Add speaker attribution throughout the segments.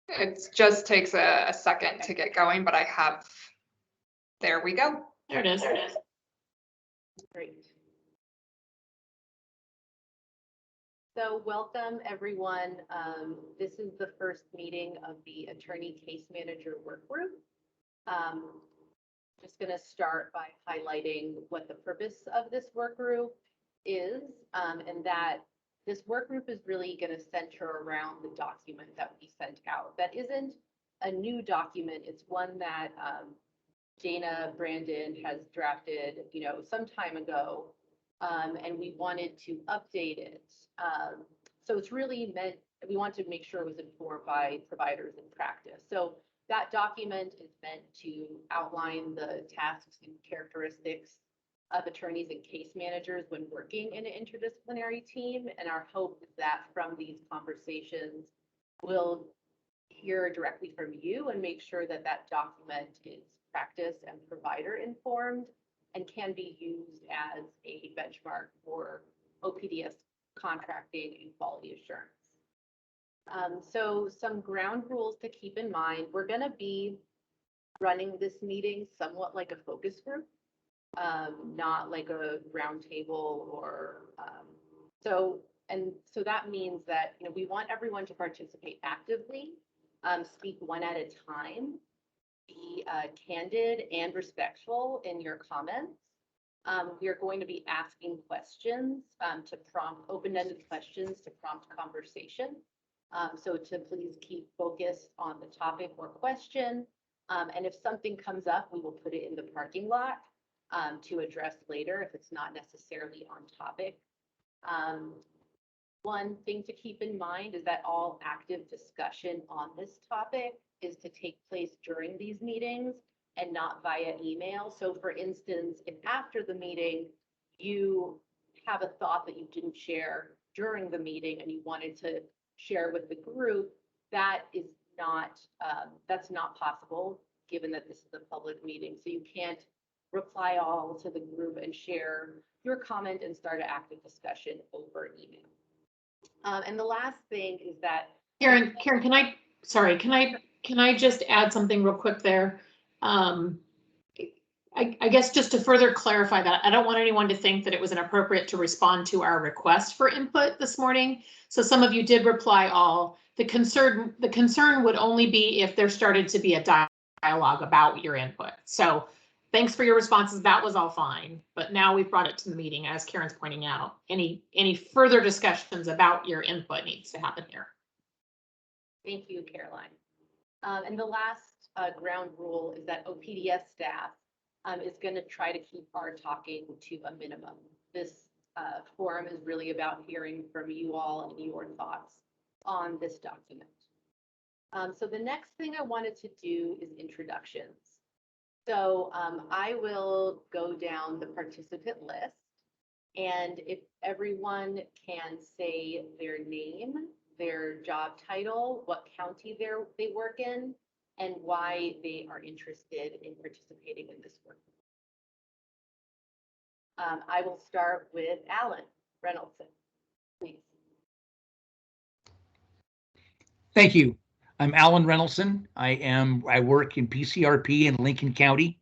Speaker 1: It just takes a second to get going, but I have, there we go.
Speaker 2: There it is.
Speaker 3: There it is. Great. So welcome everyone. This is the first meeting of the Attorney Case Manager Workgroup. Just going to start by highlighting what the purpose of this workgroup is, and that this workgroup is really going to center around the document that we sent out. That isn't a new document. It's one that Dana Brandon has drafted, some time ago, and we wanted to update it. So it's really meant, we want to make sure it was informed by providers in practice. So that document is meant to outline the tasks and characteristics of attorneys and case managers when working in an interdisciplinary team. And our hope is that from these conversations, we'll hear directly from you and make sure that that document is practice and provider informed and can be used as a benchmark for OPDS contracting and quality assurance. So some ground rules to keep in mind. We're going to be running this meeting somewhat like a focus group, not like a roundtable or so that means that we want everyone to participate actively, speak one at a time, be candid and respectful in your comments. We are going to be asking questions to prompt open-ended questions to prompt conversation. So to please keep focused on the topic or question. And if something comes up, we will put it in the parking lot to address later if it's not necessarily on topic. One thing to keep in mind is that all active discussion on this topic is to take place during these meetings and not via email. So for instance, if after the meeting you have a thought that you didn't share during the meeting and you wanted to share with the group, that is not, that's not possible given that this is a public meeting. So you can't reply all to the group and share your comment and start an active discussion over email. And the last thing is that
Speaker 2: Karen, can I just add something real quick there? I guess just to further clarify that, I don't want anyone to think that it was inappropriate to respond to our request for input this morning. So some of you did reply all. The concern would only be if there started to be a dialogue about your input. So thanks for your responses. That was all fine. But now we've brought it to the meeting, as Karen's pointing out. Any further discussions about your input needs to happen here.
Speaker 3: Thank you, Caroline. And the last ground rule is that OPDS staff is going to try to keep our talking to a minimum. This forum is really about hearing from you all and your thoughts on this document. So the next thing I wanted to do is introductions. So I will go down the participant list, and if everyone can say their name, their job title, what county they work in, and why they are interested in participating in this work. I will start with Alan Reynolds, please.
Speaker 4: Thank you. I'm Alan Reynolds. I work in PCRP in Lincoln County.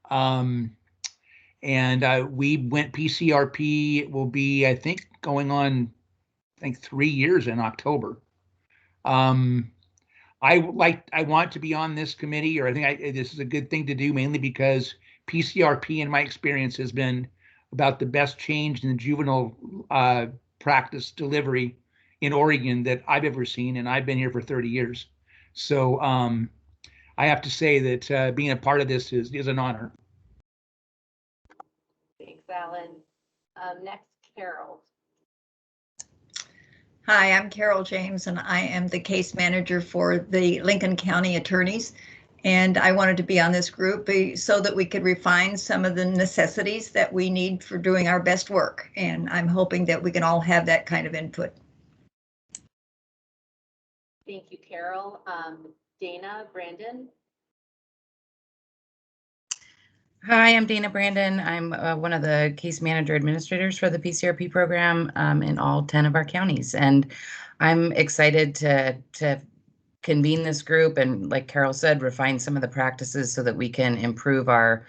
Speaker 4: And we went PCRP, it will be, I think, going on, 3 years in October. I want to be on this committee, or I think this is a good thing to do, mainly because PCRP, in my experience, has been about the best change in the juvenile practice delivery in Oregon that I've ever seen, and I've been here for 30 years. So I have to say that being a part of this is an honor.
Speaker 3: Thanks, Alan. Next, Carol.
Speaker 5: Hi, I'm Carol James, and I am the case manager for the Lincoln County attorneys. And I wanted to be on this group so that we could refine some of the necessities that we need for doing our best work. And I'm hoping that we can all have that kind of input.
Speaker 3: Thank you, Carol. Dana Brandon.
Speaker 6: Hi, I'm Dana Brandon. I'm one of the case manager administrators for the PCRP program in all 10 of our counties. And I'm excited to convene this group and, like Carol said, refine some of the practices so that we can improve our,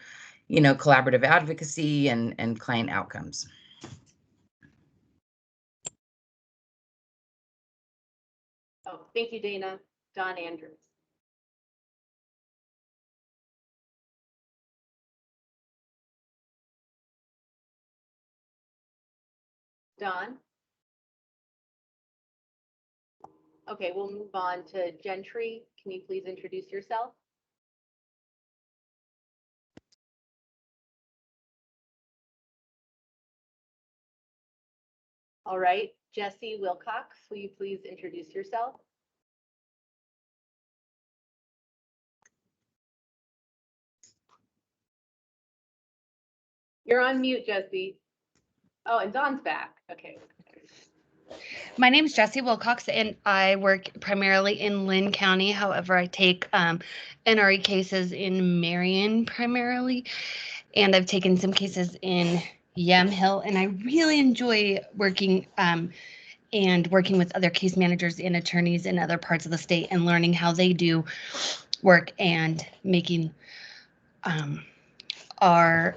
Speaker 6: collaborative advocacy and client outcomes.
Speaker 3: Oh, thank you, Dana. Don Andrews. Don? Okay, we'll move on to Gentry. Can you please introduce yourself? All right, Jesse Wilcox, will you please introduce yourself? You're on mute, Jesse. Oh, and Don's back. Okay.
Speaker 7: My name is Jessie Wilcox, and I work primarily in Lynn County. However, I take NRE cases in Marion primarily, and I've taken some cases in Yamhill, and I really enjoy working with other case managers and attorneys in other parts of the state and learning how they do work and making our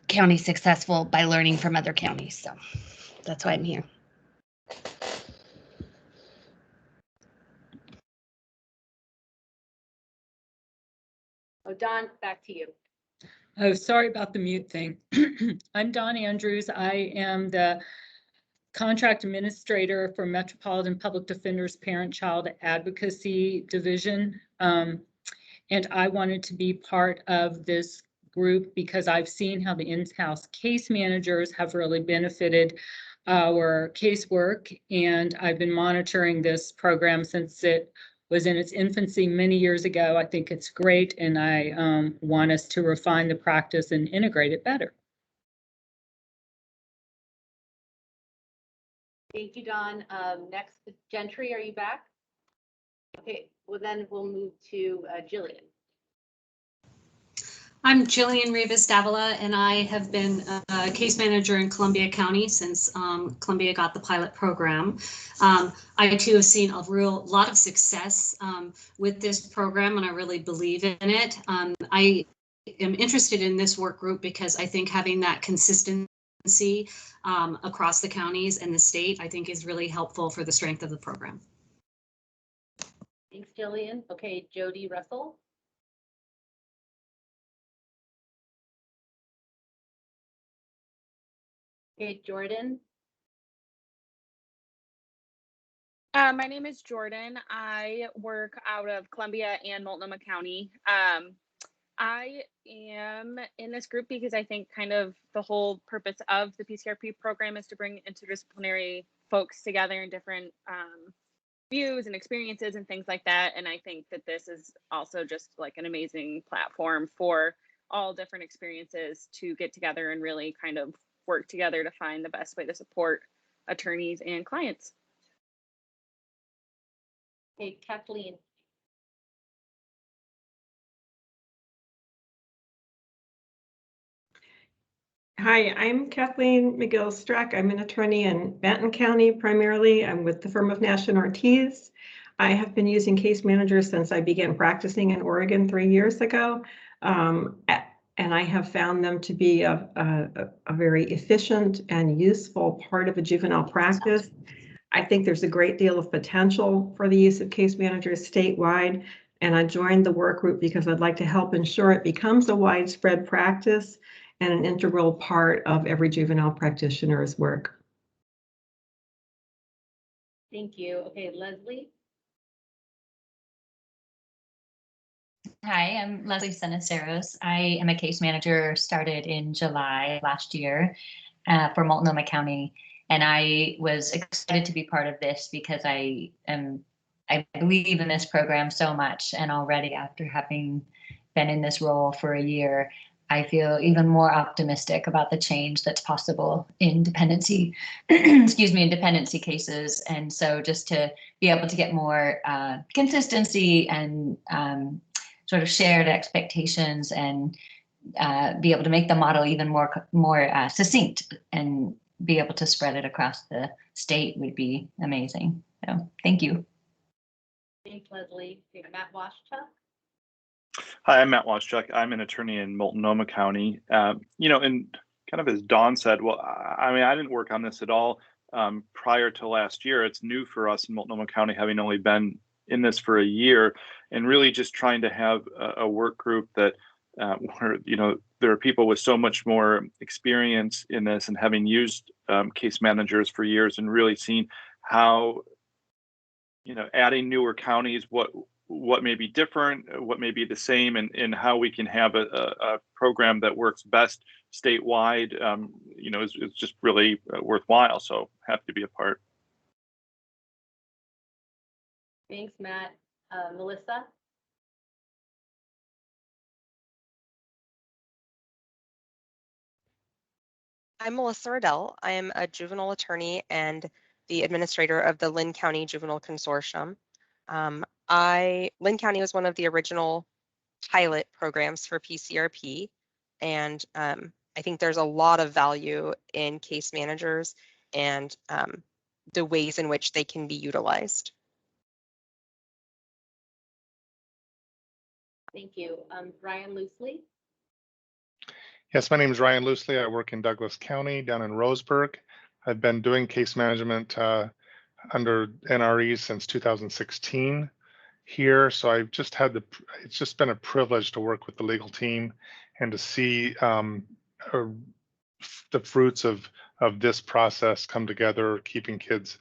Speaker 7: county successful by learning from other counties. So that's why I'm here.
Speaker 3: Oh, Don, back to you.
Speaker 8: Oh, sorry about the mute thing. I'm Don Andrews. I am the contract administrator for Metropolitan Public Defender's Parent-Child Advocacy Division. And I wanted to be part of this group because I've seen how the in-house case managers have really benefited our casework. And I've been monitoring this program since it was in its infancy many years ago. I think it's great, and I want us to refine the practice and integrate it better.
Speaker 3: Thank you, Don. Next, Gentry, are you back? Okay, well then we'll move to Jillian.
Speaker 9: I'm Jillian Rivas Davila, and I have been a case manager in Columbia County since Columbia got the pilot program. I too have seen a lot of success with this program, and I really believe in it. I am interested in this work group because I think having that consistency across the counties and the state, I think is really helpful for the strength of the program.
Speaker 3: Thanks, Jillian. Okay, Jody Russell. Okay, Jordan.
Speaker 10: My name is Jordan. I work out of Columbia and Multnomah County. I am in this group because I think kind of the whole purpose of the PCRP program is to bring interdisciplinary folks together in different views and experiences and things like that. And I think that this is also just like an amazing platform for all different experiences to get together and really kind of work together to find the best way to support attorneys and clients.
Speaker 3: Hey, Kathleen.
Speaker 11: Hi, I'm Kathleen McGill-Strack. I'm an attorney in Benton County primarily. I'm with the firm of Nash and Ortiz. I have been using case managers since I began practicing in Oregon 3 years ago. And I have found them to be a very efficient and useful part of a juvenile practice. I think there's a great deal of potential for the use of case managers statewide. And I joined the work group because I'd like to help ensure it becomes a widespread practice and an integral part of every juvenile practitioner's work.
Speaker 3: Thank you. Okay, Leslie.
Speaker 12: Hi, I'm Leslie Seniceros. I am a case manager, started in July last year for Multnomah County. And I was excited to be part of this because I believe in this program so much. And already after having been in this role for a year, I feel even more optimistic about the change that's possible in dependency, in dependency cases. And so just to be able to get more consistency and sort of shared expectations and be able to make the model even more succinct and be able to spread it across the state would be amazing. So thank you.
Speaker 3: Thanks, Leslie. Matt Washchuck.
Speaker 13: Hi, I'm Matt Washchuck. I'm an attorney in Multnomah County. You know, and kind of as Dawn said, well, I mean, I didn't work on this at all prior to last year. It's new for us in Multnomah County, having only been in this for a year, and really just trying to have a work group that where, you know, there are people with so much more experience in this and having used case managers for years and really seen how, you know, adding newer counties, what may be different, what may be the same, and how we can have a program that works best statewide, you know, is just really worthwhile. So happy to be a part.
Speaker 3: Thanks, Matt. Melissa?
Speaker 14: I'm Melissa Riddell. I am a juvenile attorney and the administrator of the Lynn County Juvenile Consortium. Lynn County was one of the original pilot programs for PCRP, and I think there's a lot of value in case managers and the ways in which they can be utilized.
Speaker 3: Thank you. Ryan Loosely?
Speaker 15: Yes, my name is Ryan Loosely. I work in Douglas County down in Roseburg. I've been doing case management under NRE since 2016 here. So I've just had it's just been a privilege to work with the legal team and to see the fruits of this process come together, keeping kids,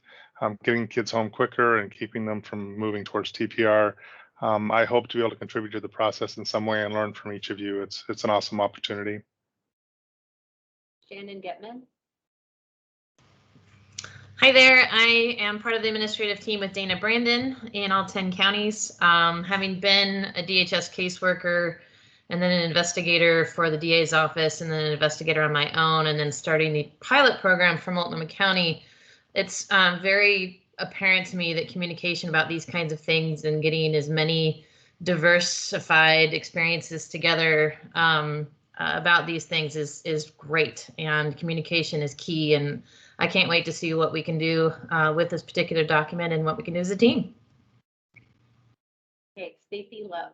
Speaker 15: getting kids home quicker and keeping them from moving towards TPR. I hope to be able to contribute to the process in some way and learn from each of you. It's an awesome opportunity.
Speaker 3: Shannon Getman?
Speaker 16: Hi there, I am part of the administrative team with Dana Brandon in all 10 counties. Having been a DHS caseworker and then an investigator for the DA's office and then an investigator on my own and then starting the pilot program for Multnomah County, it's very apparent to me that communication about these kinds of things and getting as many diversified experiences together about these things is great, and communication is key, and I can't wait to see what we can do with this particular document and what we can do as a team.
Speaker 3: Okay, Stacey Lowe.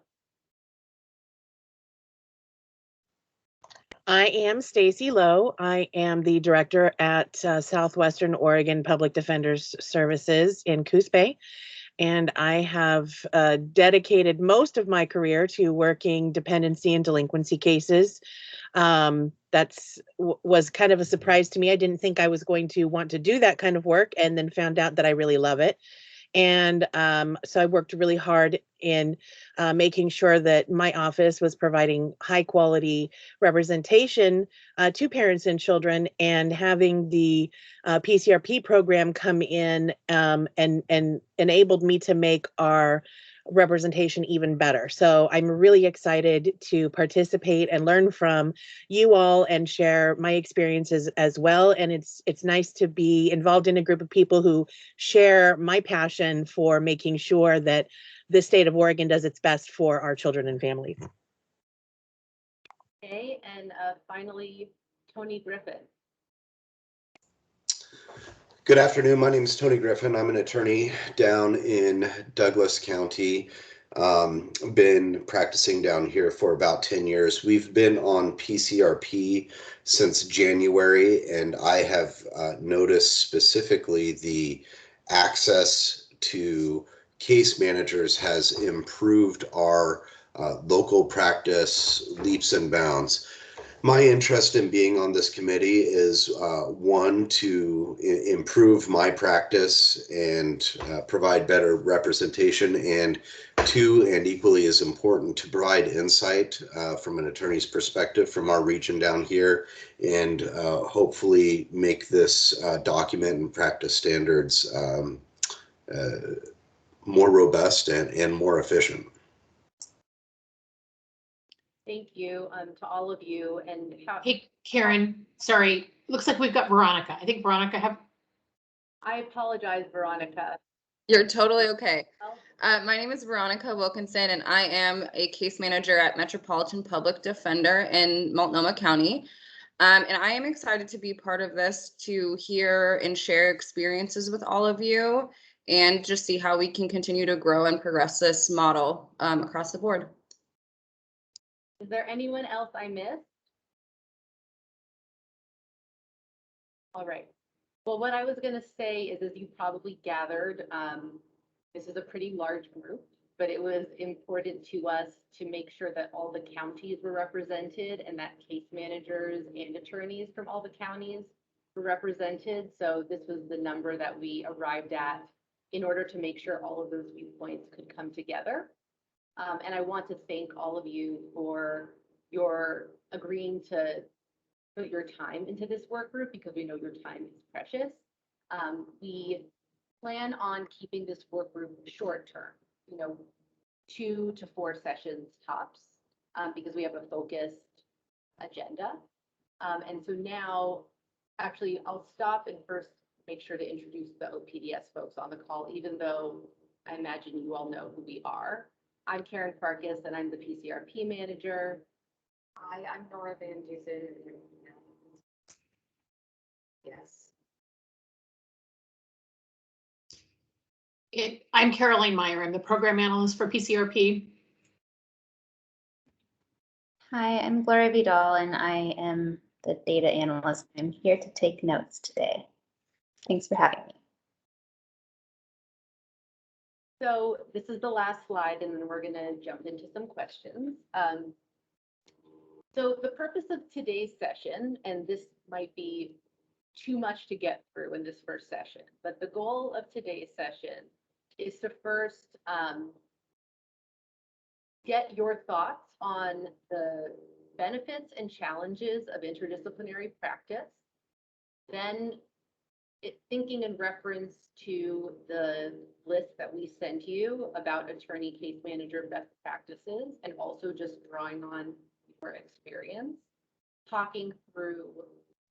Speaker 17: I am Stacey Lowe. I am the director at Southwestern Oregon Public Defenders Services in Coos Bay. And I have dedicated most of my career to working dependency and delinquency cases. Was kind of a surprise to me. I didn't think I was going to want to do that kind of work, and then found out that I really love it. And so I worked really hard in making sure that my office was providing high quality representation to parents and children, and having the PCRP program come in and enabled me to make our representation even better. So I'm really excited to participate and learn from you all and share my experiences as well. And it's nice to be involved in a group of people who share my passion for making sure that the state of Oregon does its best for our children and families.
Speaker 3: Okay, and finally, Tony Griffin.
Speaker 18: Good afternoon. My name is Tony Griffin. I'm an attorney down in Douglas County. Been practicing down here for about 10 years. We've been on PCRP since January, and I have noticed specifically the access to case managers has improved our local practice leaps and bounds. My interest in being on this committee is one, to improve my practice and provide better representation, and two, and equally as important, to provide insight from an attorney's perspective from our region down here, and hopefully make this document and practice standards more robust and more efficient.
Speaker 3: Thank you to all of you. And
Speaker 2: hey, Karen, sorry, looks like we've got Veronica. I think Veronica
Speaker 3: I apologize, Veronica.
Speaker 19: You're totally okay. My name is Veronica Wilkinson, and I am a case manager at Metropolitan Public Defender in Multnomah County. And I am excited to be part of this, to hear and share experiences with all of you, and just see how we can continue to grow and progress this model across the board.
Speaker 3: Is there anyone else I missed? All right. Well, what I was going to say is, as you probably gathered, this is a pretty large group, but it was important to us to make sure that all the counties were represented and that case managers and attorneys from all the counties were represented. So this was the number that we arrived at in order to make sure all of those viewpoints could come together. And I want to thank all of you for your agreeing to put your time into this work group, because we know your time is precious. We plan on keeping this work group short term, 2 to 4 sessions tops, because we have a focused agenda. And so now, actually, I'll stop and first make sure to introduce the OPDS folks on the call, even though I imagine you all know who we are. I'm Karen Farkas, and I'm the PCRP manager. Hi, I'm Nora Van Dusen. Yes.
Speaker 2: I'm Caroline Meyer. I'm the program analyst for PCRP.
Speaker 20: Hi, I'm Gloria Vidal, and I am the data analyst. I'm here to take notes today. Thanks for having me.
Speaker 3: So this is the last slide, and then we're going to jump into some questions. So the purpose of today's session, and this might be too much to get through in this first session, but the goal of today's session is to first get your thoughts on the benefits and challenges of interdisciplinary practice, then thinking in reference to the list that we sent you about attorney case manager best practices, and also just drawing on your experience, talking through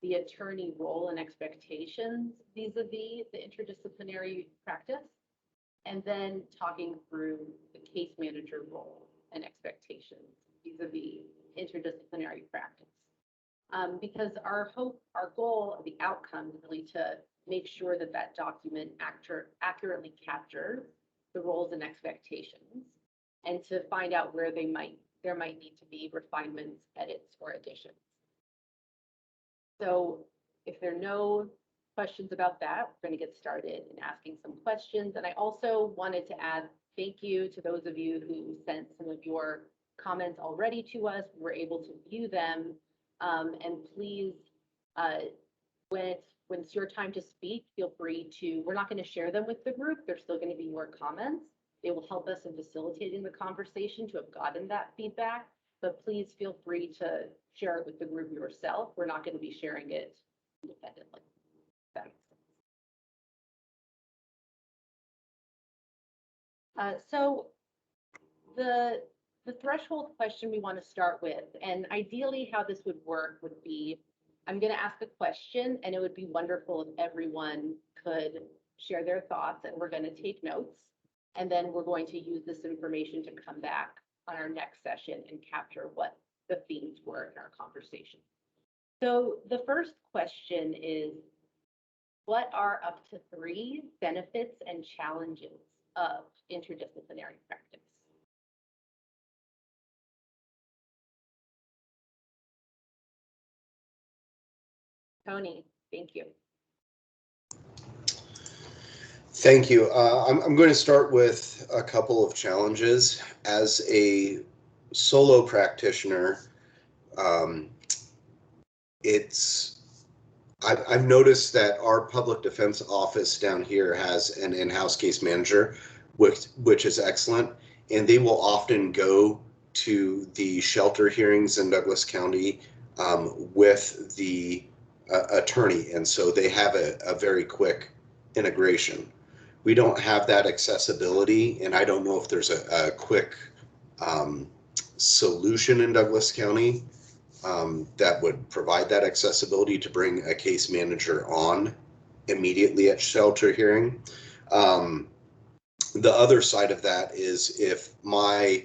Speaker 3: the attorney role and expectations vis-a-vis the interdisciplinary practice, and then talking through the case manager role and expectations vis-a-vis interdisciplinary practice. Because our goal, the outcome is really to make sure that that document accurately captures the roles and expectations, and to find out where there might need to be refinements, edits, or additions. So if there are no questions about that, we're going to get started in asking some questions. And I also wanted to add thank you to those of you who sent some of your comments already to us. We were able to view them. And please, when it's your time to speak, feel free to, we're not going to share them with the group. They're still going to be your comments. They will help us in facilitating the conversation to have gotten that feedback, but please feel free to share it with the group yourself. We're not going to be sharing it independently. That makes sense. So the threshold question we want to start with, and ideally how this would work would be, I'm going to ask a question, and it would be wonderful if everyone could share their thoughts, and we're going to take notes, and then we're going to use this information to come back on our next session and capture what the themes were in our conversation. So the first question is, what are up to 3 benefits and challenges of interdisciplinary practice? Tony, thank you.
Speaker 18: Thank you. I'm going to start with a couple of challenges. As a solo practitioner, I've noticed that our public defense office down here has an in-house case manager, which is excellent, and they will often go to the shelter hearings in Douglas County with the attorney, and so they have a very quick integration. We don't have that accessibility, and I don't know if there's a quick solution in Douglas County that would provide that accessibility to bring a case manager on immediately at shelter hearing. The other side of that is if my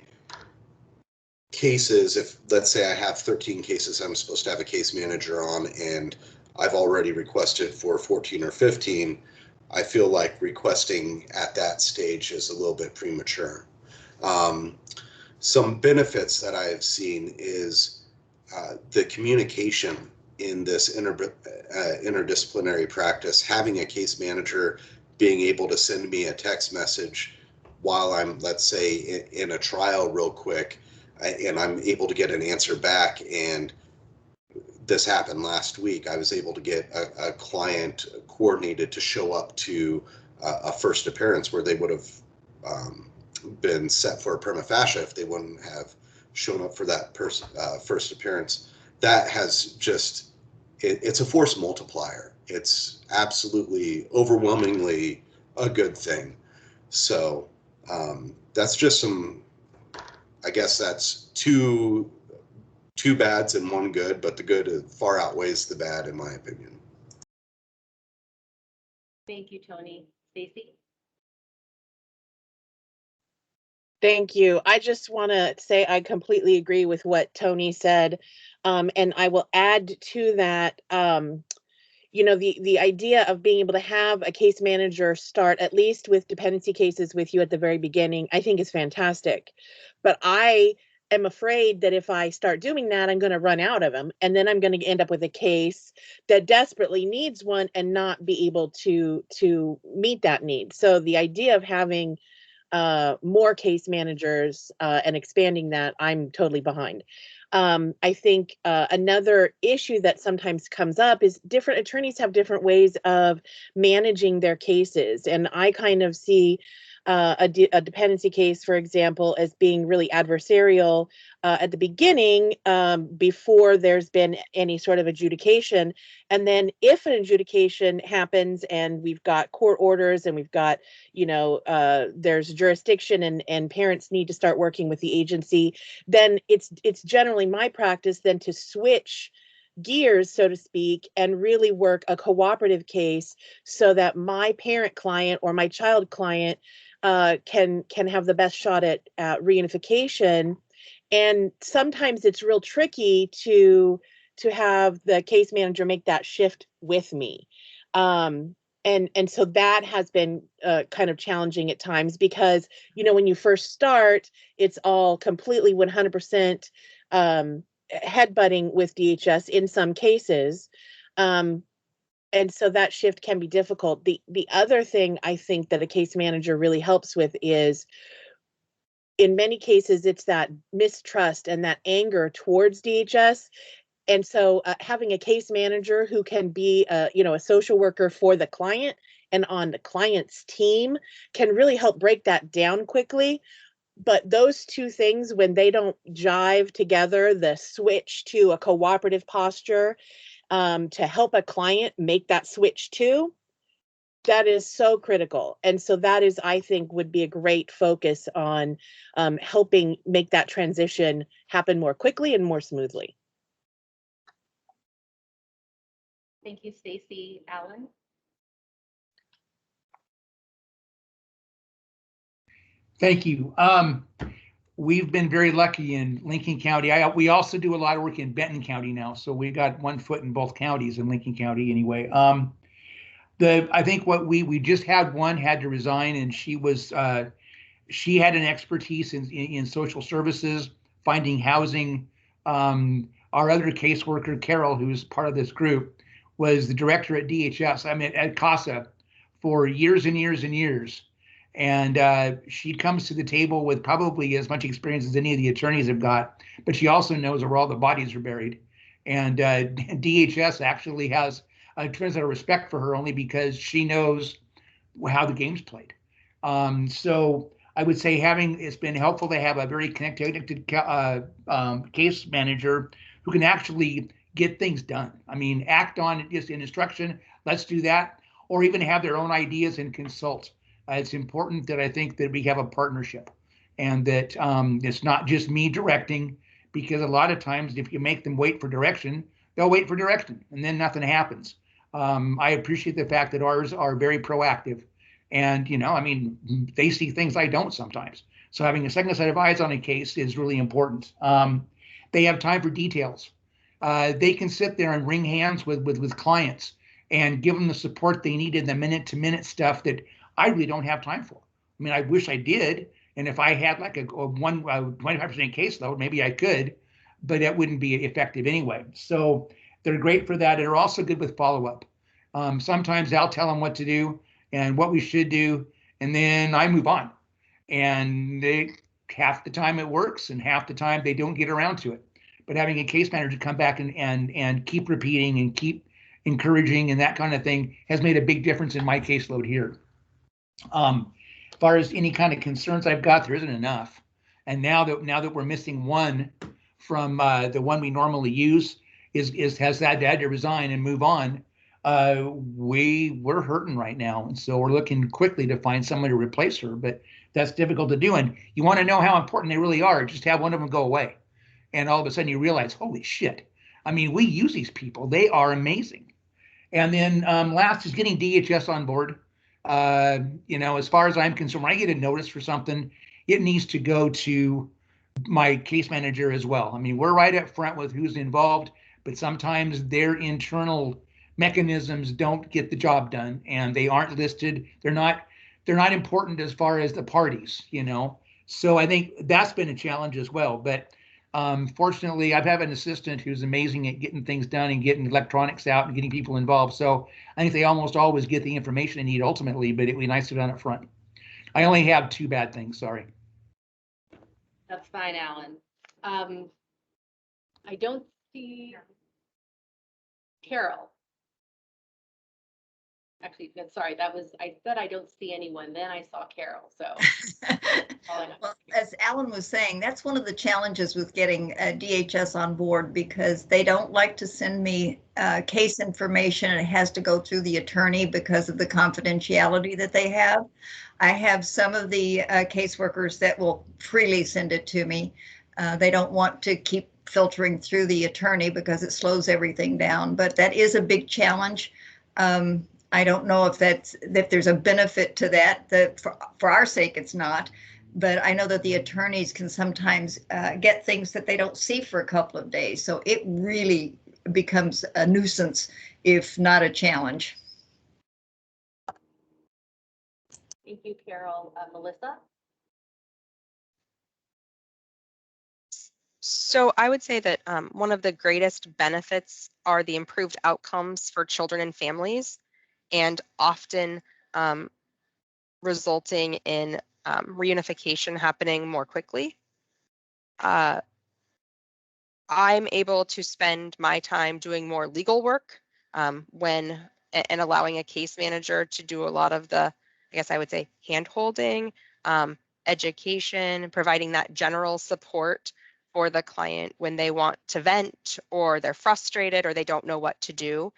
Speaker 18: cases, if let's say I have 13 cases I'm supposed to have a case manager on, and I've already requested for 14 or 15, I feel like requesting at that stage is a little bit premature. Some benefits that I have seen is the communication in this interdisciplinary practice, having a case manager being able to send me a text message while I'm, let's say, in a trial real quick, and I'm able to get an answer back. And this happened last week. I was able to get a client coordinated to show up to a first appearance where they would have been set for a prima facie if they wouldn't have shown up for that first appearance. That has just, it's a force multiplier. It's absolutely overwhelmingly a good thing. So that's just some, I guess that's two bads and one good, but the good far outweighs the bad in my opinion.
Speaker 3: Thank you, Tony. Stacy?
Speaker 17: Thank you. I just want to say I completely agree with what Tony said. And I will add to that, you know, the idea of being able to have a case manager start at least with dependency cases with you at the very beginning, I think is fantastic. But I am afraid that if I start doing that, I'm going to run out of them. And then I'm going to end up with a case that desperately needs one and not be able to meet that need. So the idea of having more case managers and expanding that, I'm totally behind. I think another issue that sometimes comes up is different attorneys have different ways of managing their cases. And I kind of see a dependency case, for example, as being really adversarial at the beginning before there's been any sort of adjudication. And then if an adjudication happens and we've got court orders and we've got, you know, there's jurisdiction and parents need to start working with the agency, then it's generally my practice then to switch gears, so to speak, and really work a cooperative case so that my parent client or my child client can have the best shot at reunification. And sometimes it's real tricky to have the case manager make that shift with me. And so that has been kind of challenging at times because, you know, when you first start, it's all completely 100% headbutting with DHS in some cases. And so that shift can be difficult. The other thing I think that a case manager really helps with is, in many cases, it's that mistrust and that anger towards DHS. And so having a case manager who can be, you know, a social worker for the client and on the client's team can really help break that down quickly. But those two things, when they don't jive together, the switch to a cooperative posture to help a client make that switch too, that is so critical. And so that is, I think, would be a great focus on helping make that transition happen more quickly and more smoothly.
Speaker 3: Thank you, Stacy. Alan?
Speaker 4: Thank you. We've been very lucky in Lincoln County. We also do a lot of work in Benton County now, so we got one foot in both counties in Lincoln County anyway. I think what we just had one had to resign, and she had an expertise in social services, finding housing. Our other caseworker, Carol, who's part of this group, was the director at DHS, at CASA for years and years and years. And she comes to the table with probably as much experience as any of the attorneys have got, but she also knows where all the bodies are buried. And DHS actually has a tremendous respect for her only because she knows how the game's played. So I would say it's been helpful to have a very connected case manager who can actually get things done. I mean, act on just an instruction, let's do that, or even have their own ideas and consult. It's important that I think that we have a partnership and that it's not just me directing, because a lot of times if you make them wait for direction, they'll wait for direction and then nothing happens. I appreciate the fact that ours are very proactive and, you know, I mean, they see things I don't sometimes. So having a second set of eyes on a case is really important. They have time for details. They can sit there and wring hands with clients and give them the support they need in the minute-to-minute stuff that I really don't have time for. I mean, I wish I did. And if I had like a 25% caseload, maybe I could, but that wouldn't be effective anyway. So they're great for that. They're also good with follow-up. Sometimes I'll tell them what to do and what we should do, and then I move on. And half the time it works, and half the time they don't get around to it. But having a case manager come back and keep repeating and keep encouraging and that kind of thing has made a big difference in my caseload here. As far as any kind of concerns I've got, there isn't enough. And now that we're missing one from the one we normally use, has had to resign and move on. We're hurting right now, and so we're looking quickly to find someone to replace her. But that's difficult to do. And you want to know how important they really are. Just have one of them go away, and all of a sudden you realize, holy shit! I mean, we use these people; they are amazing. And then last is getting DHS on board. As far as I'm concerned, when I get a notice for something, it needs to go to my case manager as well. I mean, we're right up front with who's involved, but sometimes their internal mechanisms don't get the job done, and they aren't listed. They're not important as far as the parties, So I think that's been a challenge as well. But fortunately, I have an assistant who's amazing at getting things done and getting electronics out and getting people involved. So I think they almost always get the information they need ultimately, but it'd be nice to do it up front. I only have 2 bad things, sorry.
Speaker 3: That's fine, Alan. I don't see Carol. Actually, no, sorry, I said I don't see anyone, then I saw Carol, so.
Speaker 5: Well, as Alan was saying, that's one of the challenges with getting DHS on board, because they don't like to send me case information. It has to go through the attorney because of the confidentiality that they have. I have some of the caseworkers that will freely send it to me. They don't want to keep filtering through the attorney because it slows everything down, but that is a big challenge. I don't know if there's a benefit to that. For our sake, it's not. But I know that the attorneys can sometimes get things that they don't see for a couple of days. So it really becomes a nuisance, if not a challenge.
Speaker 3: Thank you, Carol. Melissa?
Speaker 14: So I would say that one of the greatest benefits are the improved outcomes for children and families, and often resulting in reunification happening more quickly. I'm able to spend my time doing more legal work and allowing a case manager to do a lot of the, I guess I would say, hand-holding, education, providing that general support for the client when they want to vent or they're frustrated or they don't know what to do.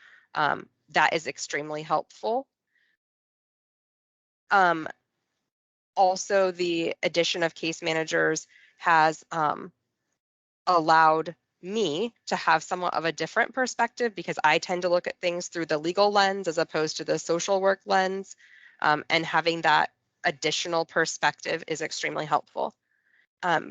Speaker 14: That is extremely helpful. Also, the addition of case managers has allowed me to have somewhat of a different perspective, because I tend to look at things through the legal lens as opposed to the social work lens, and having that additional perspective is extremely helpful.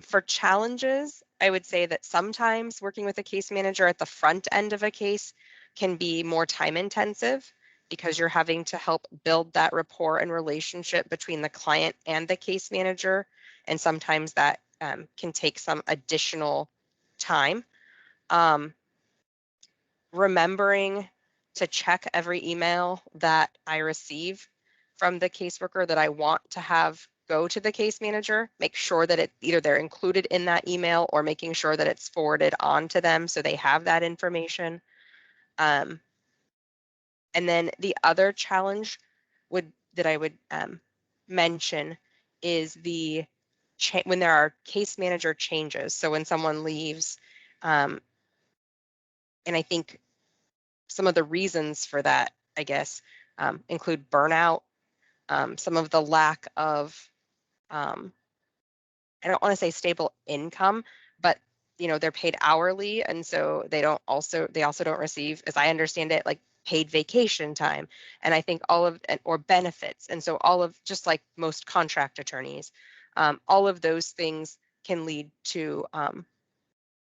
Speaker 14: For challenges, I would say that sometimes working with a case manager at the front end of a case can be more time intensive, because you're having to help build that rapport and relationship between the client and the case manager. And sometimes that can take some additional time. Remembering to check every email that I receive from the caseworker that I want to have go to the case manager, make sure that either they're included in that email or making sure that it's forwarded on to them so they have that information. And then the other challenge that I would mention is when there are case manager changes. So when someone leaves, and I think some of the reasons for that, I guess, include burnout, some of the lack of, I don't want to say stable income, but they're paid hourly, and so they also don't receive, as I understand it, like paid vacation time, and I think or benefits, and so all of, just like most contract attorneys, all of those things can lead to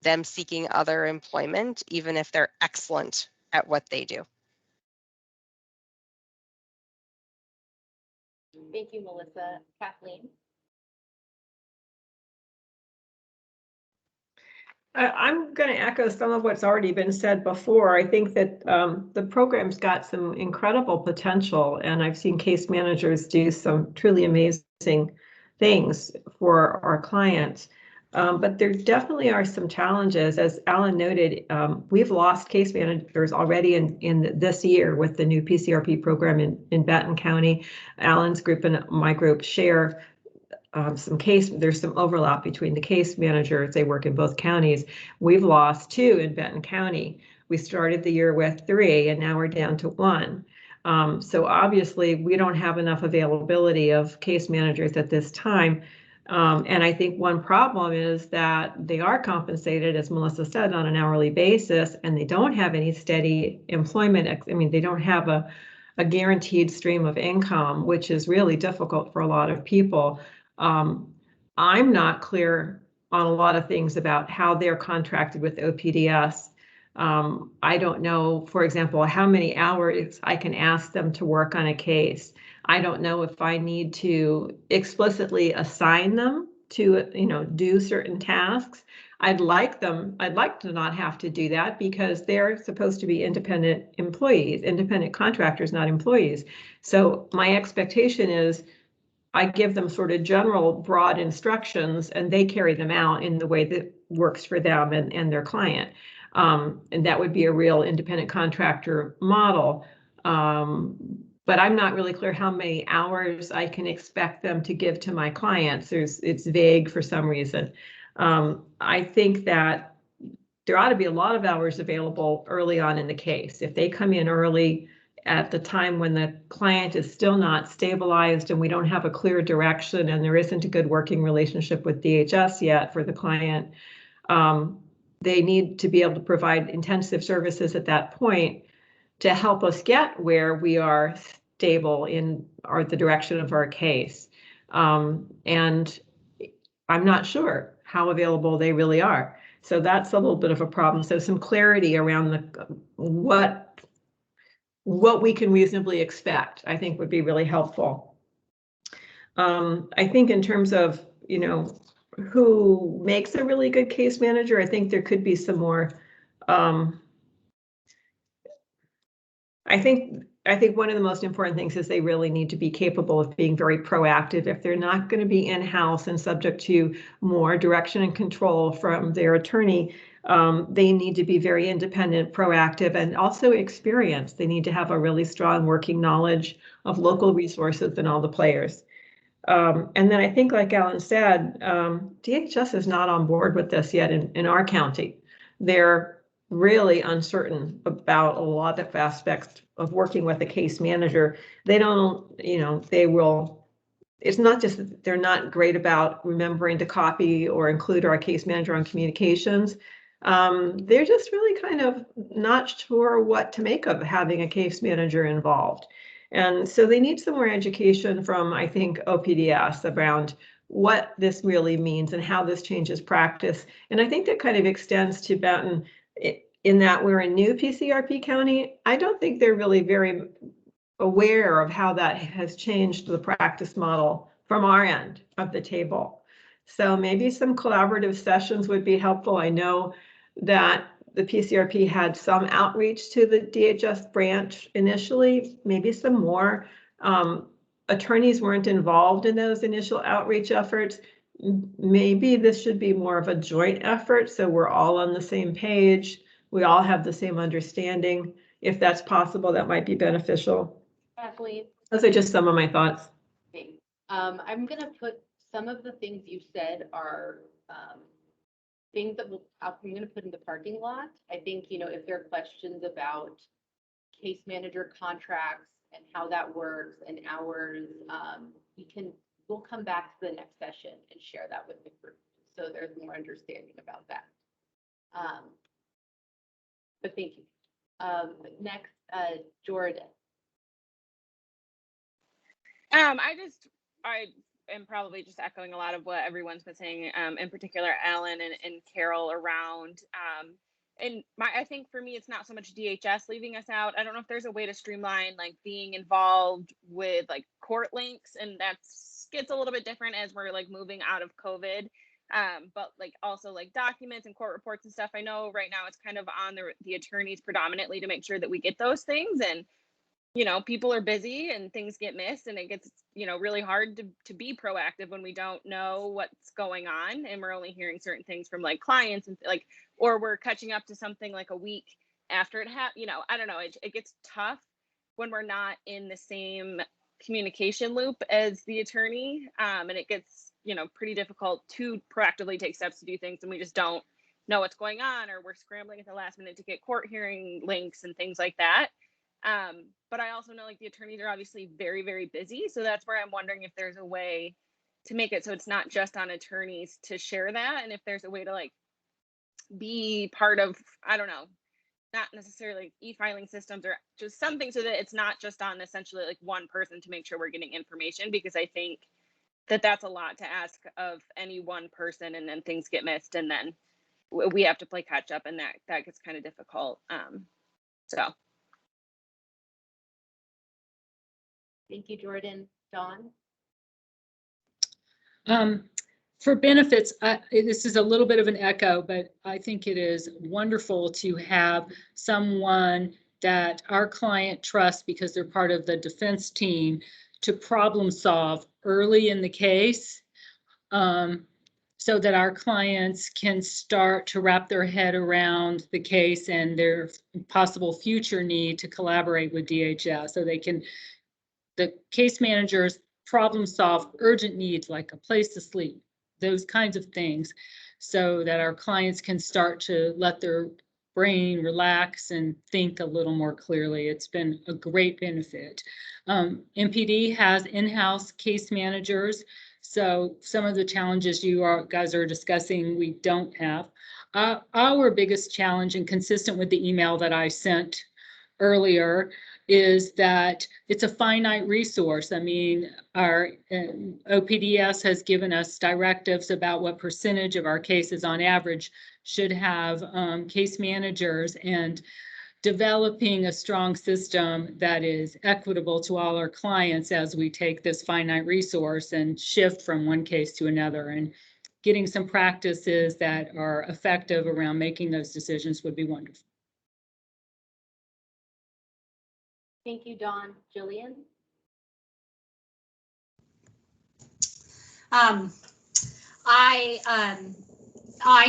Speaker 14: them seeking other employment, even if they're excellent at what they do.
Speaker 3: Thank you, Melissa. Kathleen?
Speaker 11: I'm going to echo some of what's already been said before. I think that the program's got some incredible potential, and I've seen case managers do some truly amazing things for our clients. But there definitely are some challenges. As Alan noted, we've lost case managers already in this year with the new PCRP program in Benton County. Alan's group and my group share there's some overlap between the case managers. They work in both counties. We've lost 2 in Benton County. We started the year with 3 and now we're down to 1. So obviously we don't have enough availability of case managers at this time. And I think one problem is that they are compensated, as Melissa said, on an hourly basis, and they don't have any steady employment. I mean, they don't have a guaranteed stream of income, which is really difficult for a lot of people. I'm not clear on a lot of things about how they're contracted with OPDS. I don't know, for example, how many hours I can ask them to work on a case. I don't know if I need to explicitly assign them to, do certain tasks. I'd like to not have to do that because they're supposed to be independent employees, independent contractors, not employees. So my expectation is I give them sort of general broad instructions and they carry them out in the way that works for them and their client. And that would be a real independent contractor model. But I'm not really clear how many hours I can expect them to give to my clients. It's vague for some reason. I think that there ought to be a lot of hours available early on in the case. If they come in early, at the time when the client is still not stabilized and we don't have a clear direction and there isn't a good working relationship with DHS yet for the client, they need to be able to provide intensive services at that point to help us get where we are stable in the direction of our case. And I'm not sure how available they really are. So that's a little bit of a problem. So some clarity around what we can reasonably expect, I think would be really helpful. I think in terms of, who makes a really good case manager, I think there could be some more. I think one of the most important things is they really need to be capable of being very proactive. If they're not going to be in-house and subject to more direction and control from their attorney, they need to be very independent, proactive, and also experienced. They need to have a really strong working knowledge of local resources and all the players. And then I think, like Alan said, DHS is not on board with this yet in our county. They're really uncertain about a lot of aspects of working with a case manager. They don't, it's not just that they're not great about remembering to copy or include our case manager on communications. They're just really kind of not sure what to make of having a case manager involved. And so they need some more education from, I think, OPDS around what this really means and how this changes practice. And I think that kind of extends to Benton in that we're a new PCRP county. I don't think they're really very aware of how that has changed the practice model from our end of the table. So maybe some collaborative sessions would be helpful. I know that the PCRP had some outreach to the DHS branch initially, maybe some more. Attorneys weren't involved in those initial outreach efforts. Maybe this should be more of a joint effort, so we're all on the same page. We all have the same understanding. If that's possible, that might be beneficial.
Speaker 3: Kathleen?
Speaker 11: Those are just some of my thoughts.
Speaker 3: Okay. I'm going to put some of the things you said are things that I'm going to put in the parking lot. I think, if there are questions about case manager contracts and how that works and hours, we'll come back to the next session and share that with the group. So there's more understanding about that. But thank you. Next, Jordan.
Speaker 10: I am probably just echoing a lot of what everyone's been saying, in particular, Alan and Carol around, and I think for me, it's not so much DHS leaving us out. I don't know if there's a way to streamline like being involved with like court links, and that's gets a little bit different as we're like moving out of COVID. But like also like documents and court reports and stuff. I know right now it's kind of on the attorneys predominantly to make sure that we get those things, and you know, people are busy and things get missed, and it gets, you know, really hard to be proactive when we don't know what's going on and we're only hearing certain things from like clients and like, or we're catching up to something like a week after it happened. You know, I don't know, it gets tough when we're not in the same communication loop as the attorney, and it gets, you know, pretty difficult to proactively take steps to do things, and we just don't know what's going on, or we're scrambling at the last minute to get court hearing links and things like that. But I also know like the attorneys are obviously very, very busy. So that's where I'm wondering if there's a way to make it so it's not just on attorneys to share that. And if there's a way to like be part of, I don't know, not necessarily e-filing systems or just something so that it's not just on essentially like one person to make sure we're getting information, because I think that that's a lot to ask of any one person, and then things get missed and then we have to play catch up, and that gets kind of difficult. So.
Speaker 3: Thank you, Jordan. Dawn?
Speaker 8: For benefits, this is a little bit of an echo, but I think it is wonderful to have someone that our client trusts because they're part of the defense team to problem solve early in the case, so that our clients can start to wrap their head around the case and their possible future need to collaborate with DHS, so they can, the case managers problem solve urgent needs like a place to sleep, those kinds of things, so that our clients can start to let their brain relax and think a little more clearly. It's been a great benefit. MPD has in-house case managers, so some of the challenges you guys are discussing, we don't have. Our biggest challenge, and consistent with the email that I sent earlier, is that it's a finite resource. I mean, our OPDS has given us directives about what percentage of our cases on average should have case managers, and developing a strong system that is equitable to all our clients as we take this finite resource and shift from one case to another, and getting some practices that are effective around making those decisions would be wonderful.
Speaker 3: Thank you, Dawn. Jillian?
Speaker 9: I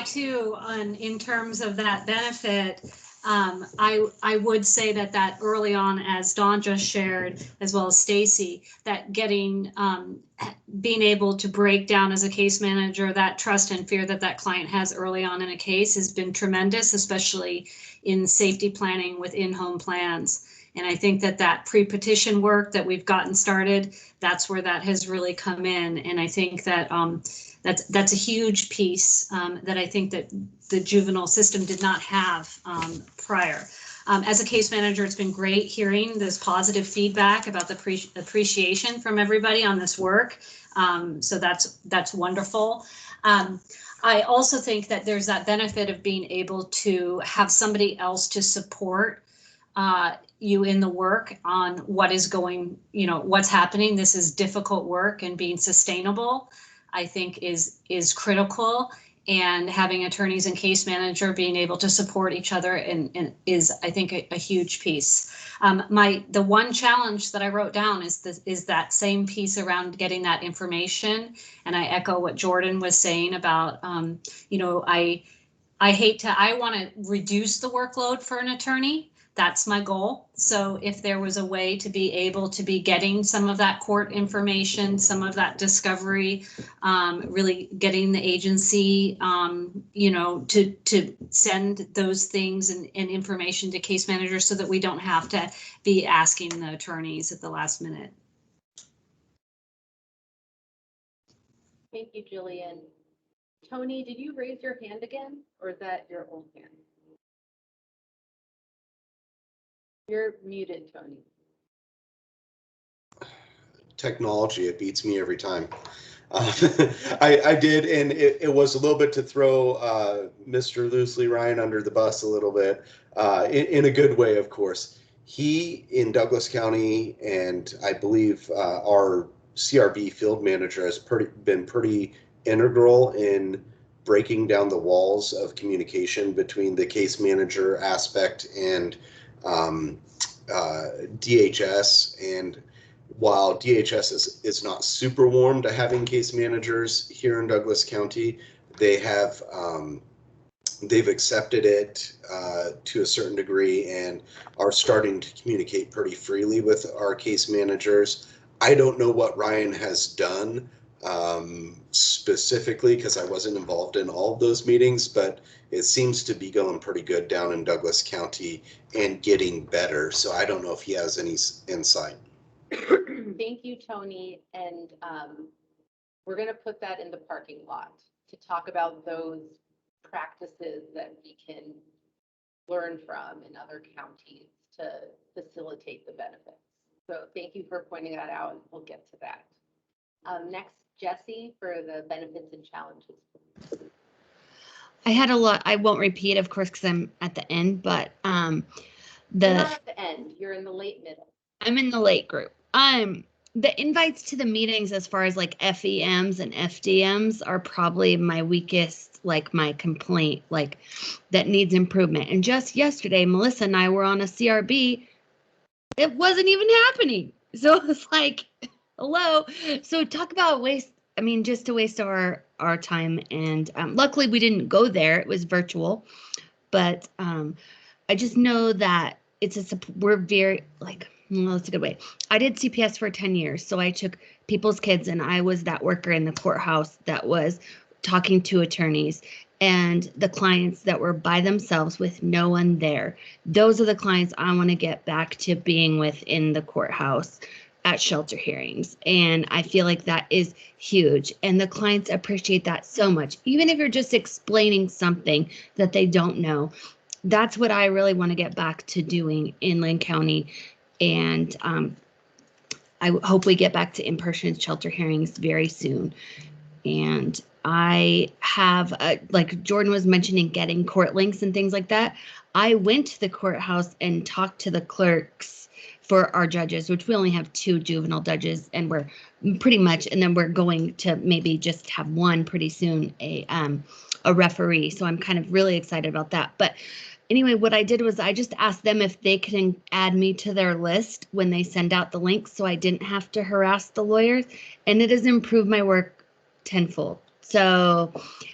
Speaker 9: too, in terms of that benefit, I would say that early on, as Dawn just shared, as well as Stacy, that getting, being able to break down as a case manager that trust and fear that client has early on in a case has been tremendous, especially in safety planning with in-home plans. And I think that pre-petition work that we've gotten started, that's where that has really come in. And I think that that's a huge piece that I think that the juvenile system did not have prior. As a case manager, it's been great hearing this positive feedback about the appreciation from everybody on this work. So that's wonderful. I also think that there's that benefit of being able to have somebody else to support you in the work on what is going, what's happening. This is difficult work, and being sustainable, I think, is critical. And having attorneys and case manager being able to support each other and is, I think, a huge piece. The one challenge that I wrote down is that same piece around getting that information. And I echo what Jordan was saying about, I want to reduce the workload for an attorney. That's my goal. So if there was a way to be able to be getting some of that court information, some of that discovery, really getting the agency, to send those things and information to case managers so that we don't have to be asking the attorneys at the last minute.
Speaker 3: Thank you, Jillian. Tony, did you raise your hand again, or is that your old hand? You're muted, Tony.
Speaker 18: Technology, it beats me every time. I did, and it was a little bit to throw Mr. Loosely Ryan under the bus a little bit, in a good way, of course. he in Douglas County, and I believe our CRB field manager has been pretty integral in breaking down the walls of communication between the case manager aspect and DHS. And while DHS is not super warm to having case managers here in Douglas County, they have they've accepted it to a certain degree and are starting to communicate pretty freely with our case managers. I don't know what Ryan has done specifically because I wasn't involved in all of those meetings, but it seems to be going pretty good down in Douglas County and getting better. So I don't know if he has any insight.
Speaker 3: Thank you, Tony. And we're going to put that in the parking lot to talk about those practices that we can learn from in other counties to facilitate the benefits. So thank you for pointing that out, and we'll get to that. Next, Jesse for the benefits and challenges.
Speaker 7: I had a lot. I won't repeat, of course, because I'm at the end, but
Speaker 3: You're not at the end, you're in the late middle.
Speaker 7: I'm in the late group. The invites to the meetings as far as like FEMs and FDMs are probably my weakest, like my complaint, like that needs improvement. And just yesterday, Melissa and I were on a CRB. It wasn't even happening. So it's like, hello. So talk about waste. I mean, just a waste of our time. And luckily we didn't go there. It was virtual. But I just know that we're very like, well, that's a good way. I did CPS for 10 years. So I took people's kids and I was that worker in the courthouse that was talking to attorneys and the clients that were by themselves with no one there. Those are the clients I want to get back to being with in the courthouse at shelter hearings. And I feel like that is huge. And the clients appreciate that so much. Even if you're just explaining something that they don't know, that's what I really want to get back to doing in Linn County. And I hope we get back to in-person shelter hearings very soon. And I have, like Jordan was mentioning, getting court links and things like that. I went to the courthouse and talked to the clerks for our judges, which we only have 2 juvenile judges, and we're pretty much, and then we're going to maybe just have one pretty soon, a referee. So I'm kind of really excited about that. But anyway, what I did was I just asked them if they can add me to their list when they send out the links so I didn't have to harass the lawyers. And it has improved my work tenfold. So,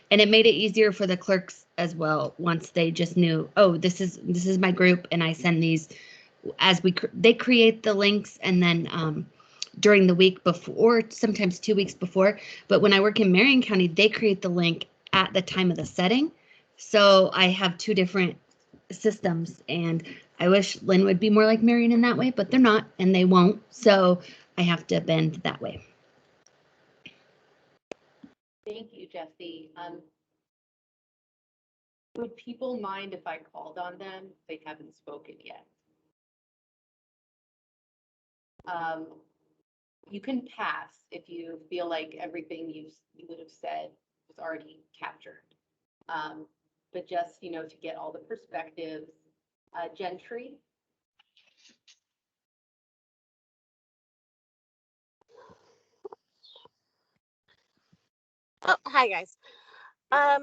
Speaker 7: and it made it easier for the clerks as well once they just knew, oh, this is my group, and I send these as they create the links, and then during the week before, sometimes 2 weeks before. But when I work in Marion County, they create the link at the time of the setting. So I have 2 different systems, and I wish Lynn would be more like Marion in that way, but they're not, and they won't. So I have to bend that way.
Speaker 3: Thank you, Jesse. Would people mind if I called on them if they haven't spoken yet? You can pass if you feel like everything you would have said was already captured. But just, to get all the perspectives. Gentry.
Speaker 21: Oh, hi guys. A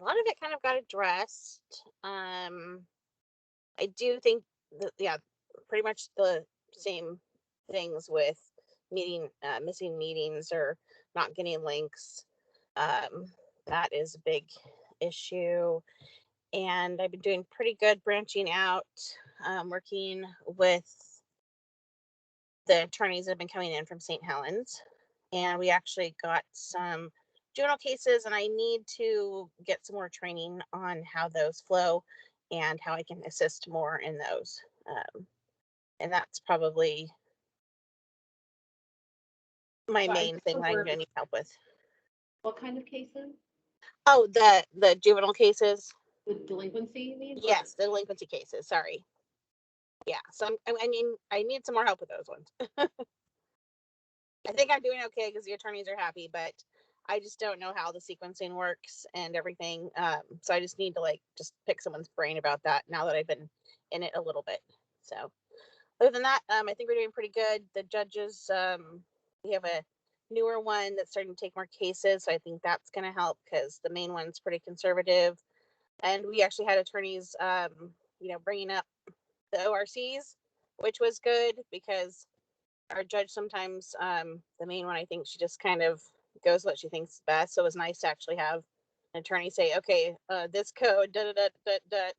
Speaker 21: lot of it kind of got addressed. I do think that, yeah, pretty much the same things with missing meetings or not getting links. That is a big issue. And I've been doing pretty good branching out, working with the attorneys that have been coming in from St. Helens. And we actually got some juvenile cases, and I need to get some more training on how those flow and how I can assist more in those. And that's probably my main thing that I'm going to need help with.
Speaker 3: What kind of cases?
Speaker 21: Oh, the juvenile cases.
Speaker 3: The delinquency, you mean?
Speaker 21: Yes, the delinquency cases. Sorry. Yeah, so I need some more help with those ones. I think I'm doing okay because the attorneys are happy, but I just don't know how the sequencing works and everything. So I just need to like just pick someone's brain about that now that I've been in it a little bit. So other than that, I think we're doing pretty good. The judges, we have a newer one that's starting to take more cases. So I think that's going to help because the main one's pretty conservative. And we actually had attorneys, bringing up the ORCs, which was good because our judge sometimes, the main one, I think she just kind of goes what she thinks is best. So it was nice to actually have an attorney say, okay, this code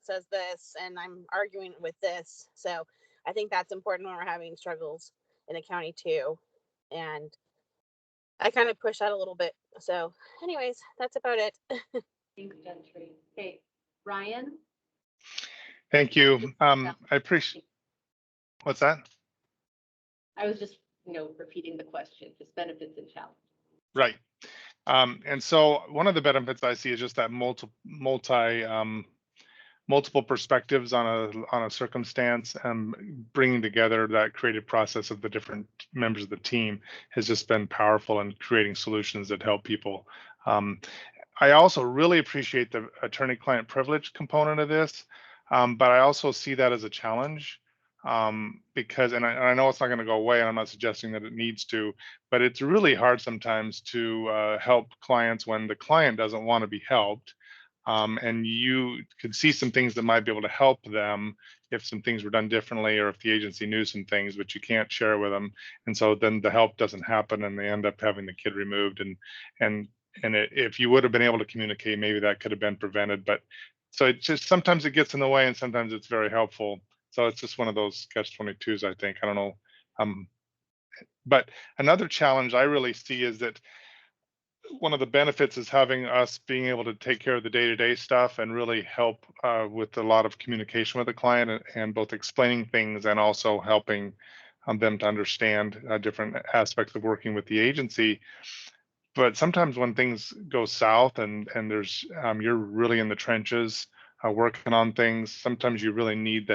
Speaker 21: says this, and I'm arguing with this. So I think that's important when we're having struggles in the county too. And I kind of push that a little bit. So anyways, that's about it.
Speaker 3: Thanks, Gentry. Okay, Ryan?
Speaker 15: Thank you. I appreciate, what's that?
Speaker 3: I was just, repeating the question, just benefits and challenges.
Speaker 15: Right. And so one of the benefits I see is just that multiple perspectives on a circumstance, and bringing together that creative process of the different members of the team has just been powerful in creating solutions that help people. I also really appreciate the attorney-client privilege component of this, but I also see that as a challenge. Because, and I know it's not going to go away, and I'm not suggesting that it needs to, but it's really hard sometimes to help clients when the client doesn't want to be helped. And you could see some things that might be able to help them if some things were done differently, or if the agency knew some things, but you can't share with them. And so then the help doesn't happen, and they end up having the kid removed. If you would have been able to communicate, maybe that could have been prevented. But so it just, sometimes it gets in the way, and sometimes it's very helpful. So it's just one of those catch-22s, I think. I don't know. But another challenge I really see is that one of the benefits is having us being able to take care of the day-to-day stuff and really help with a lot of communication with the client, and both explaining things and also helping them to understand different aspects of working with the agency. But sometimes when things go south and there's you're really in the trenches working on things, sometimes you really need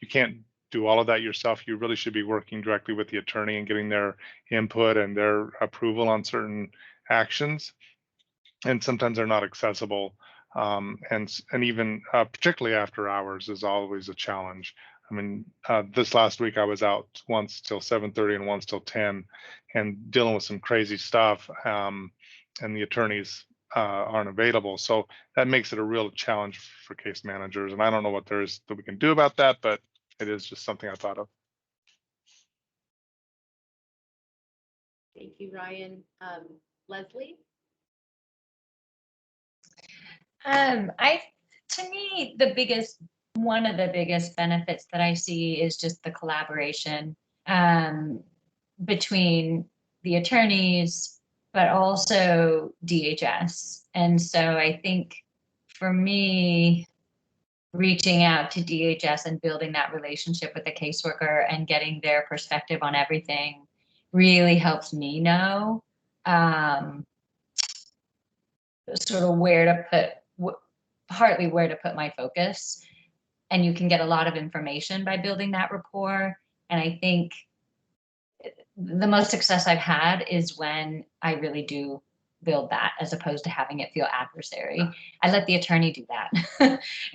Speaker 15: you can't do all of that yourself. You really should be working directly with the attorney and getting their input and their approval on certain actions. And sometimes they're not accessible. And even particularly after hours is always a challenge. I mean, this last week I was out once till 7:30 and once till 10, and dealing with some crazy stuff. And the attorneys aren't available. So that makes it a real challenge for case managers. And I don't know what there is that we can do about that, but it is just something I thought of.
Speaker 3: Thank you, Ryan. Leslie?
Speaker 12: To me, one of the biggest benefits that I see is just the collaboration between the attorneys, but also DHS. And so I think for me, reaching out to DHS and building that relationship with the caseworker and getting their perspective on everything really helps me know sort of where to put my focus. And you can get a lot of information by building that rapport. And I think the most success I've had is when I really do build that, as opposed to having it feel adversary. I let the attorney do that.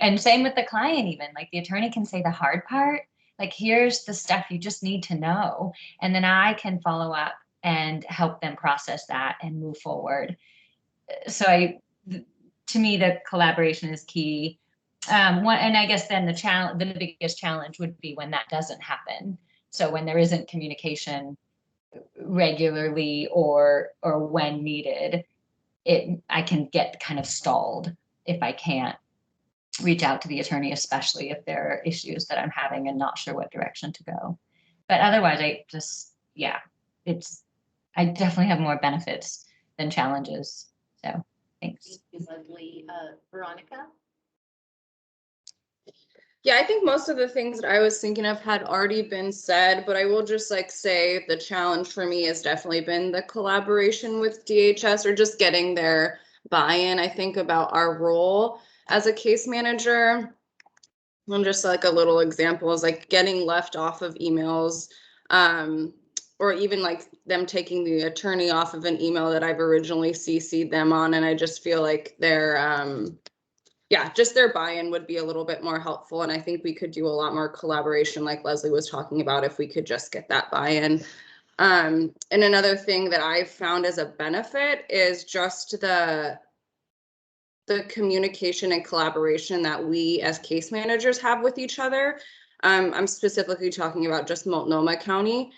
Speaker 12: And same with the client, even like the attorney can say the hard part, like, here's the stuff you just need to know. And then I can follow up and help them process that and move forward. So to me, the collaboration is key. And I guess then the biggest challenge would be when that doesn't happen. So when there isn't communication regularly or when needed, I can get kind of stalled if I can't reach out to the attorney, especially if there are issues that I'm having and not sure what direction to go. But otherwise, I definitely have more benefits than challenges. So thanks.
Speaker 3: Thank you, Leslie. Veronica?
Speaker 19: Yeah, I think most of the things that I was thinking of had already been said, but I will just say the challenge for me has definitely been the collaboration with DHS, or just getting their buy-in, I think, about our role as a case manager. And just like a little example is like getting left off of emails or even like them taking the attorney off of an email that I've originally CC'd them on. And I just feel like yeah, just their buy-in would be a little bit more helpful. And I think we could do a lot more collaboration like Leslie was talking about if we could just get that buy-in. And another thing that I've found as a benefit is just the communication and collaboration that we as case managers have with each other. I'm specifically talking about just Multnomah County.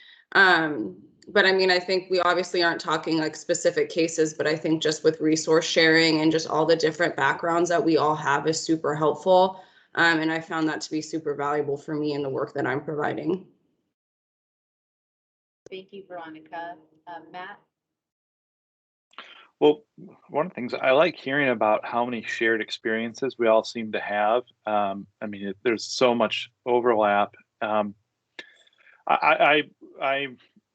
Speaker 19: But I mean, I think we obviously aren't talking like specific cases, but I think just with resource sharing and just all the different backgrounds that we all have is super helpful. And I found that to be super valuable for me in the work that I'm providing.
Speaker 3: Thank you, Veronica. Matt?
Speaker 13: Well, one of the things I like hearing about how many shared experiences we all seem to have. I mean, there's so much overlap. I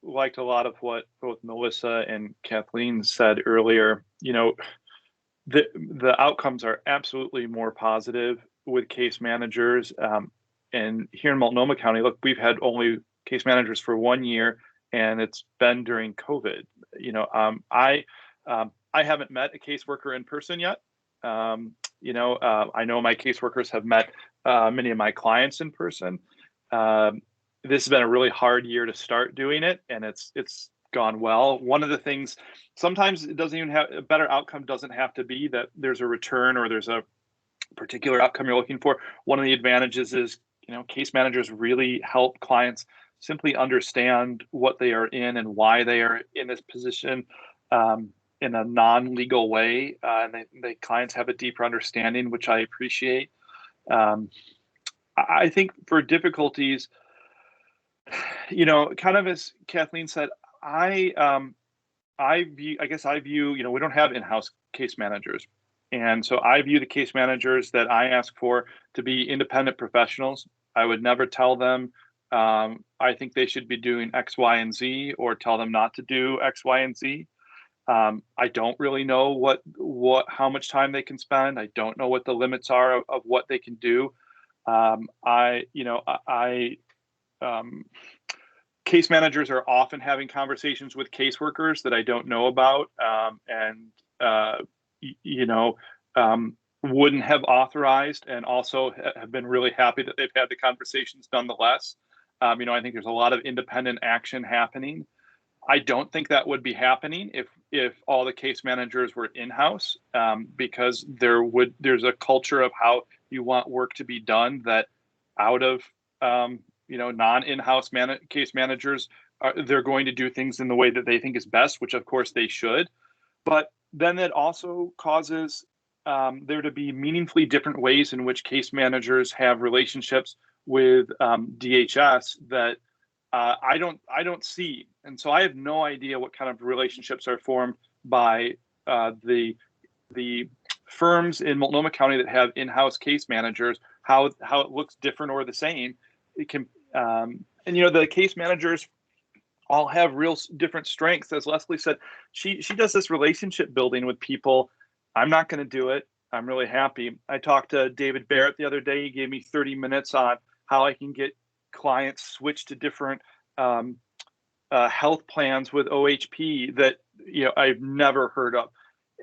Speaker 13: liked a lot of what both Melissa and Kathleen said earlier. You know, the outcomes are absolutely more positive with case managers. And here in Multnomah County, look, we've had only case managers for 1 year, and it's been during COVID. You know, I haven't met a caseworker in person yet. You know, I know my caseworkers have met many of my clients in person. This has been a really hard year to start doing it, and it's gone well. One of the things, sometimes it doesn't even have a better outcome, doesn't have to be that there's a return or there's a particular outcome you're looking for. One of the advantages is, you know, case managers really help clients simply understand what they are in and why they are in this position in a non-legal way. And the clients have a deeper understanding, which I appreciate. I think for difficulties, you know, kind of as Kathleen said, I guess I view, you know, we don't have in-house case managers. And so I view the case managers that I ask for to be independent professionals. I would never tell them, I think they should be doing X, Y, and Z, or tell them not to do X, Y, and Z. I don't really know how much time they can spend. I don't know what the limits are of what they can do. Case managers are often having conversations with caseworkers that I don't know about, wouldn't have authorized, and also have been really happy that they've had the conversations nonetheless. I think there's a lot of independent action happening. I don't think that would be happening if all the case managers were in-house, because there's a culture of how you want work to be done that out of non-in-house case managers, they're going to do things in the way that they think is best, which of course they should. But then it also causes there to be meaningfully different ways in which case managers have relationships with DHS that I don't see. And so I have no idea what kind of relationships are formed by the firms in Multnomah County that have in-house case managers, how it looks different or the same. It can, the case managers all have real different strengths. As Leslie said, she does this relationship building with people. I'm not going to do it. I'm really happy. I talked to David Barrett the other day. He gave me 30 minutes on how I can get clients switched to different health plans with OHP that I've never heard of.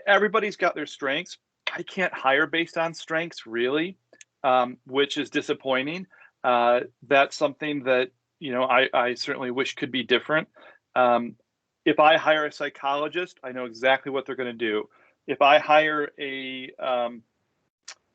Speaker 13: Everybody's got their strengths. I can't hire based on strengths, really, which is disappointing. That's something that I certainly wish could be different. If I hire a psychologist, I know exactly what they're going to do. If I hire an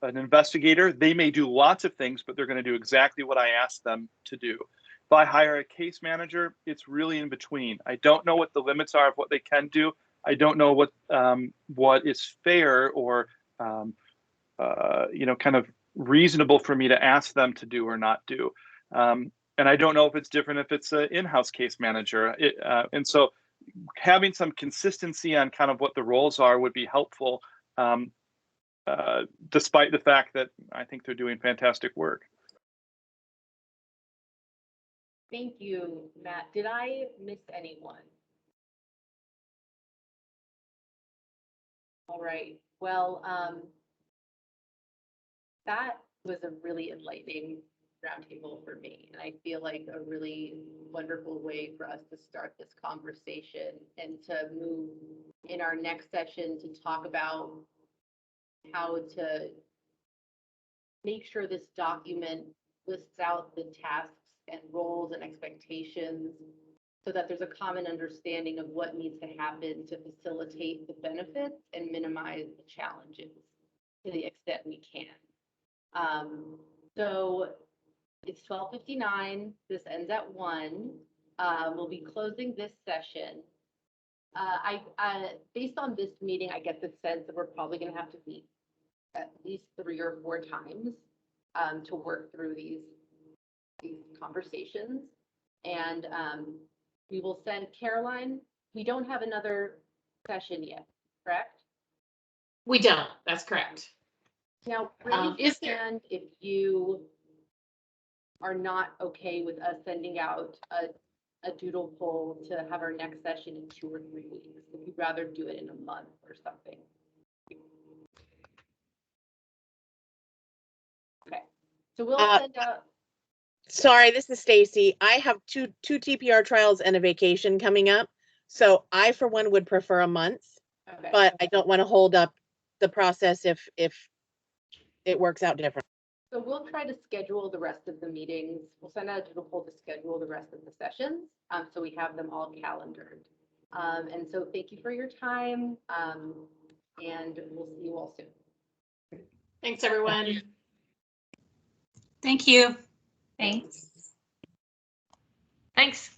Speaker 13: investigator, they may do lots of things, but they're going to do exactly what I asked them to do. If I hire a case manager, it's really in between. I don't know what the limits are of what they can do. I don't know what is fair or kind of reasonable for me to ask them to do or not do. And I don't know if it's different if it's an in-house case manager. And so having some consistency on kind of what the roles are would be helpful, despite the fact that I think they're doing fantastic work.
Speaker 3: Thank you, Matt. Did I miss anyone? All right. Well, that was a really enlightening roundtable for me. And I feel like a really wonderful way for us to start this conversation and to move in our next session to talk about how to make sure this document lists out the tasks and roles and expectations so that there's a common understanding of what needs to happen to facilitate the benefits and minimize the challenges to the extent we can. So it's 12:59. This ends at 1. We'll be closing this session. Based on this meeting, I get the sense that we're probably going to have to meet at least 3 or 4 times to work through these conversations. And we will send Caroline. We don't have another session yet, correct?
Speaker 2: We don't. That's correct.
Speaker 3: Now, raise your hand if you are not okay with us sending out a doodle poll to have our next session in 2 or 3 weeks. If you'd rather do it in a month or something. Okay, so we'll send out.
Speaker 17: Sorry, this is Stacy. I have two TPR trials and a vacation coming up. So I, for one, would prefer a month,
Speaker 3: Okay.
Speaker 17: but I don't want to hold up the process if it works out different.
Speaker 3: So we'll try to schedule the rest of the meetings. We'll send out a doodle poll to schedule the rest of the sessions, so we have them all calendared. And so thank you for your time, and we'll see you all soon.
Speaker 2: Thanks, everyone.
Speaker 9: Thank you.
Speaker 20: Thanks.
Speaker 16: Thanks.